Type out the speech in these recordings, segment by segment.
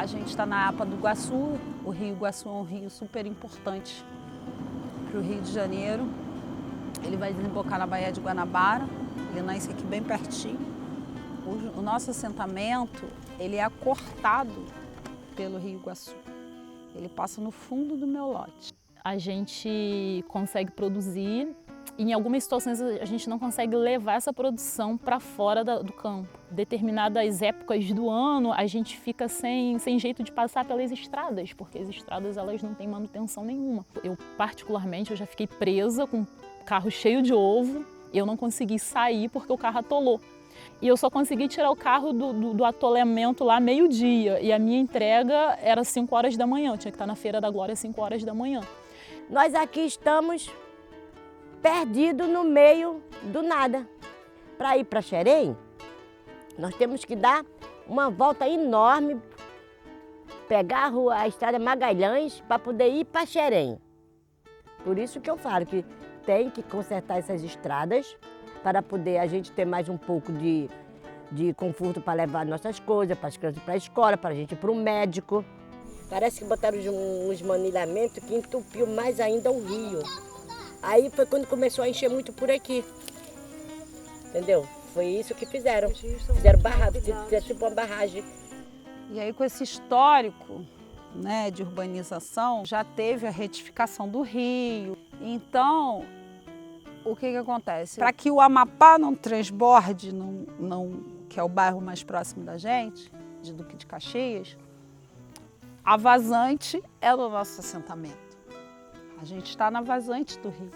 A gente está na APA do Iguaçu. O Rio Iguaçu é um rio super importante para o Rio de Janeiro. Ele vai desembocar na Baía de Guanabara, ele nasce aqui bem pertinho. O nosso assentamento, ele é acortado pelo Rio Iguaçu. Ele passa no fundo do meu lote. A gente consegue produzir, e em algumas situações a gente não consegue levar essa produção para fora do campo. Determinadas épocas do ano a gente fica sem jeito de passar pelas estradas, porque as estradas elas não têm manutenção nenhuma. Eu particularmente eu já fiquei presa com o carro cheio de ovo, eu não consegui sair porque o carro atolou. E eu só consegui tirar o carro do atolamento lá meio-dia, e a minha entrega era 5 horas da manhã, eu tinha que estar na Feira da Glória às 5 horas da manhã. Nós aqui estamos perdidos no meio do nada. Para ir para Xerém, nós temos que dar uma volta enorme, pegar a estrada Magalhães para poder ir para Xerém. Por isso que eu falo que tem que consertar essas estradas para poder a gente ter mais um pouco de conforto para levar nossas coisas, para as crianças para a escola, para a gente ir para o médico. Parece que botaram uns manilhamentos que entupiu mais ainda o rio. Aí foi quando começou a encher muito por aqui. Entendeu? Foi isso que fizeram. Fizeram barragem, fizeram tipo uma barragem. E aí com esse histórico, né, de urbanização, já teve a retificação do rio. Então, o que acontece? Para que o Amapá não transborde, que é o bairro mais próximo da gente, de Duque de Caxias, a vazante é no nosso assentamento. A gente está na vazante do rio.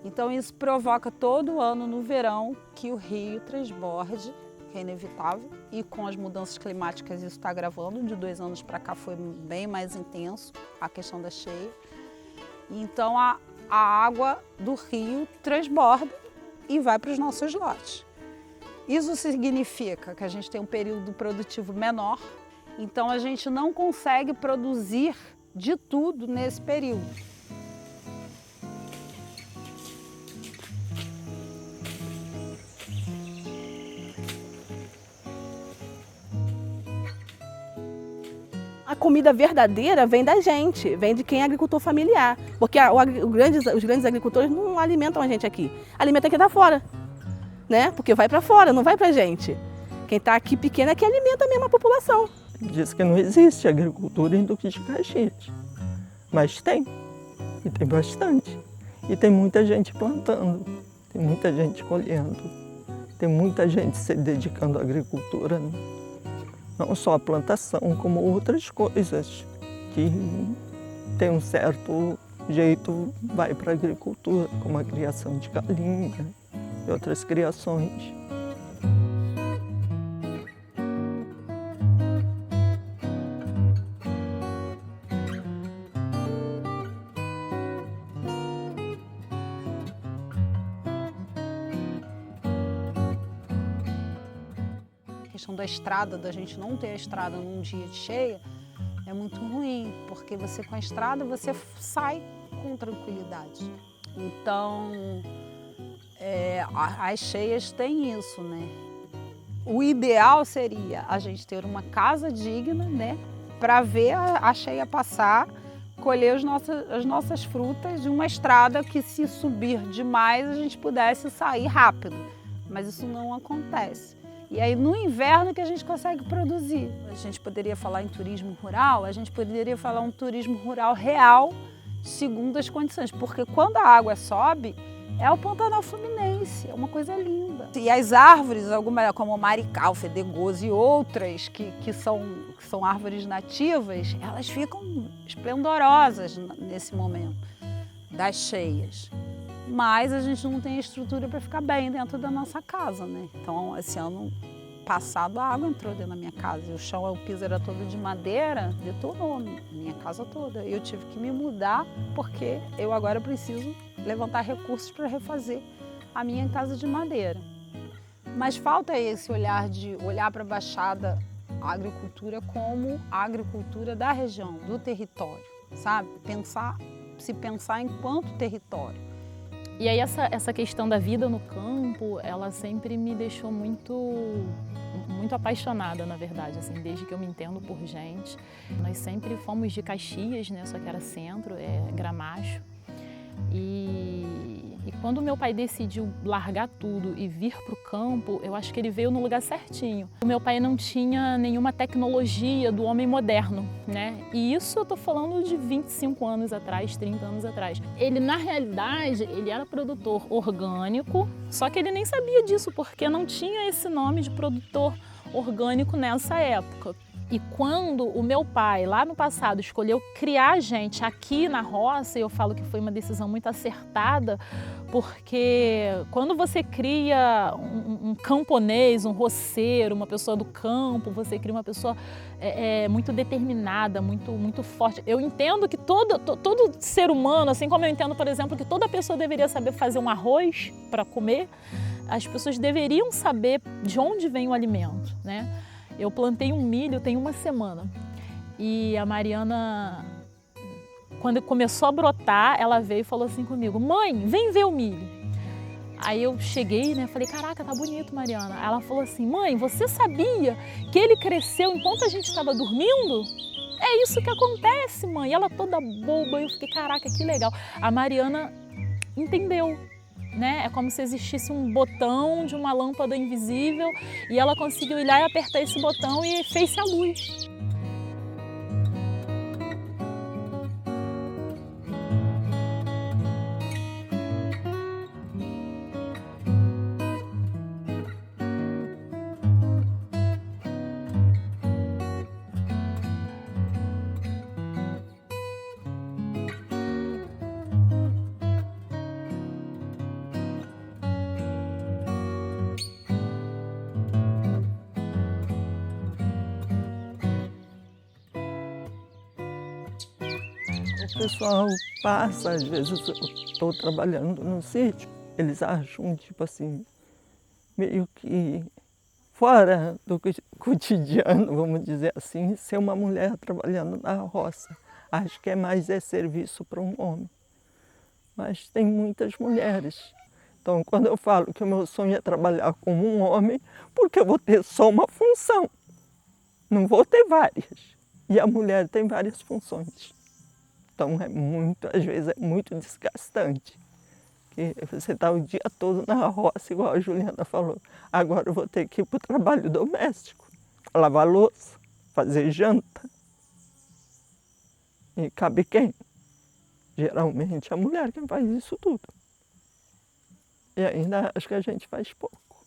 Então isso provoca todo ano no verão que o rio transborde, que é inevitável, e com as mudanças climáticas isso está agravando. De 2 anos para cá foi bem mais intenso a questão da cheia. Então a água do rio transborda e vai para os nossos lotes. Isso significa que a gente tem um período produtivo menor, então a gente não consegue produzir de tudo nesse período. A comida verdadeira vem da gente, vem de quem é agricultor familiar. Porque os grandes agricultores não alimentam a gente aqui. Alimenta quem está fora, né? Porque vai para fora, não vai para a gente. Quem está aqui pequeno é que alimenta mesmo a população. Diz que não existe agricultura em Duque de Caxias, mas tem, e tem bastante. E tem muita gente plantando, tem muita gente colhendo, tem muita gente se dedicando à agricultura, né? Não só a plantação, como outras coisas que tem um certo jeito, vai para a agricultura, como a criação de galinha e outras criações. A questão da estrada, da gente não ter a estrada num dia de cheia, é muito ruim, porque você com a estrada você sai com tranquilidade. Então, as cheias têm isso, né? O ideal seria a gente ter uma casa digna, né? Para ver a cheia passar, colher as nossas frutas de uma estrada que, se subir demais, a gente pudesse sair rápido. Mas isso não acontece. E aí no inverno que a gente consegue produzir. A gente poderia falar em turismo rural, a gente poderia falar um turismo rural real, segundo as condições. Porque quando a água sobe, é o Pantanal Fluminense, é uma coisa linda. E as árvores, algumas como o marical, fedegoso e outras que são árvores nativas, elas ficam esplendorosas nesse momento das cheias. Mas a gente não tem estrutura para ficar bem dentro da nossa casa, né? Então, esse ano passado, a água entrou dentro da minha casa. E o piso era todo de madeira, detonou minha casa toda. Eu tive que me mudar porque eu agora preciso levantar recursos para refazer a minha casa de madeira. Mas falta esse olhar de olhar para a Baixada, a agricultura como a agricultura da região, do território, sabe? Se pensar enquanto território. E aí essa questão da vida no campo, ela sempre me deixou muito muito apaixonada, na verdade, assim, desde que eu me entendo por gente. Nós sempre fomos de Caxias, né, só que era centro, Gramacho. E quando meu pai decidiu largar tudo e vir para o campo, eu acho que ele veio no lugar certinho. O meu pai não tinha nenhuma tecnologia do homem moderno, né? E isso eu tô falando de 25 anos atrás, 30 anos atrás. Ele, na realidade, ele era produtor orgânico, só que ele nem sabia disso, porque não tinha esse nome de produtor orgânico nessa época. E quando o meu pai, lá no passado, escolheu criar a gente aqui na roça, eu falo que foi uma decisão muito acertada, porque quando você cria um camponês, um roceiro, uma pessoa do campo, você cria uma pessoa muito determinada, muito forte. Eu entendo que todo ser humano, assim como eu entendo, por exemplo, que toda pessoa deveria saber fazer um arroz para comer, as pessoas deveriam saber de onde vem o alimento, né? Eu plantei um milho tem uma semana e a Mariana, quando começou a brotar, ela veio e falou assim comigo: mãe, vem ver o milho. Aí eu cheguei, né, falei: caraca, tá bonito, Mariana. Ela falou assim: mãe, você sabia que ele cresceu enquanto a gente estava dormindo? É isso que acontece, mãe. E ela toda boba, eu fiquei: caraca, que legal. A Mariana entendeu. Né? É como se existisse um botão de uma lâmpada invisível e ela conseguiu ir lá e apertar esse botão e fez-se a luz. O pessoal passa, às vezes eu estou trabalhando no sítio, eles acham, tipo assim, meio que fora do cotidiano, vamos dizer assim, ser uma mulher trabalhando na roça. Acho que é mais serviço para um homem. Mas tem muitas mulheres. Então, quando eu falo que o meu sonho é trabalhar como um homem, porque eu vou ter só uma função, não vou ter várias. E a mulher tem várias funções. Então, às vezes é muito desgastante. Que você está o dia todo na roça, igual a Juliana falou. Agora eu vou ter que ir para o trabalho doméstico, lavar louça, fazer janta. E cabe quem? Geralmente a mulher quem faz isso tudo. E ainda acho que a gente faz pouco.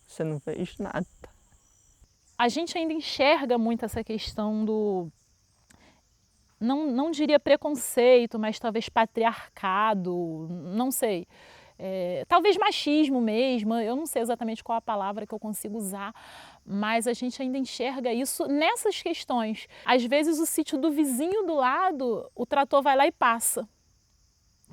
Você não fez nada. A gente ainda enxerga muito essa questão do... Não diria preconceito, mas talvez patriarcado, não sei. Talvez machismo mesmo, eu não sei exatamente qual a palavra que eu consigo usar, mas a gente ainda enxerga isso nessas questões. Às vezes o sítio do vizinho do lado, o trator vai lá e passa.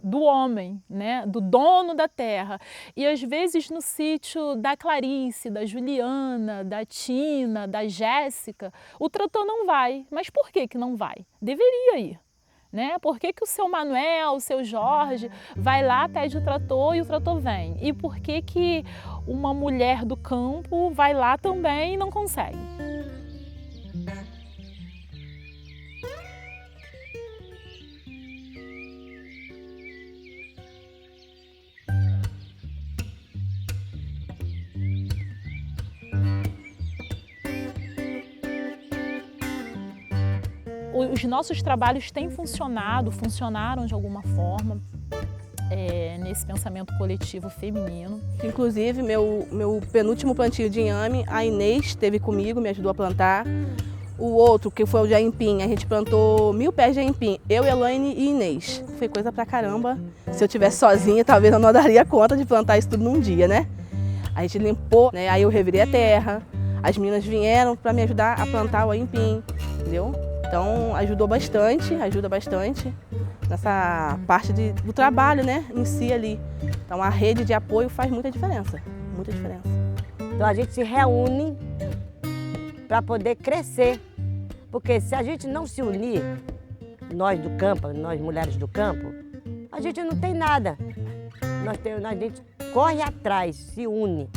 Do homem, né? Do dono da terra. E às vezes no sítio da Clarice, da Juliana, da Tina, da Jéssica, o trator não vai. Mas por que que não vai? Deveria ir. Né? Por que que o seu Manuel, o seu Jorge vai lá, pede o trator e o trator vem? E por que que uma mulher do campo vai lá também e não consegue? Os nossos trabalhos têm funcionaram de alguma forma nesse pensamento coletivo feminino. Inclusive, meu penúltimo plantio de inhame, a Inês esteve comigo, me ajudou a plantar. O outro, que foi o de aipim, a gente plantou 1000 pés de aipim, eu, Elaine e Inês. Foi coisa pra caramba. Se eu tivesse sozinha, talvez eu não daria conta de plantar isso tudo num dia, né? A gente limpou, né? Aí eu revirei a terra, as meninas vieram para me ajudar a plantar o aipim, entendeu? Então ajuda bastante nessa parte do trabalho, né, em si ali. Então a rede de apoio faz muita diferença, muita diferença. Então a gente se reúne para poder crescer, porque se a gente não se unir, nós do campo, nós mulheres do campo, a gente não tem nada. A gente corre atrás, se une,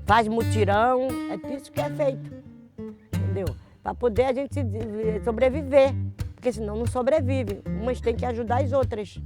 faz mutirão, é isso que é feito, entendeu? Para poder a gente sobreviver, porque senão não sobrevive. Umas têm que ajudar as outras.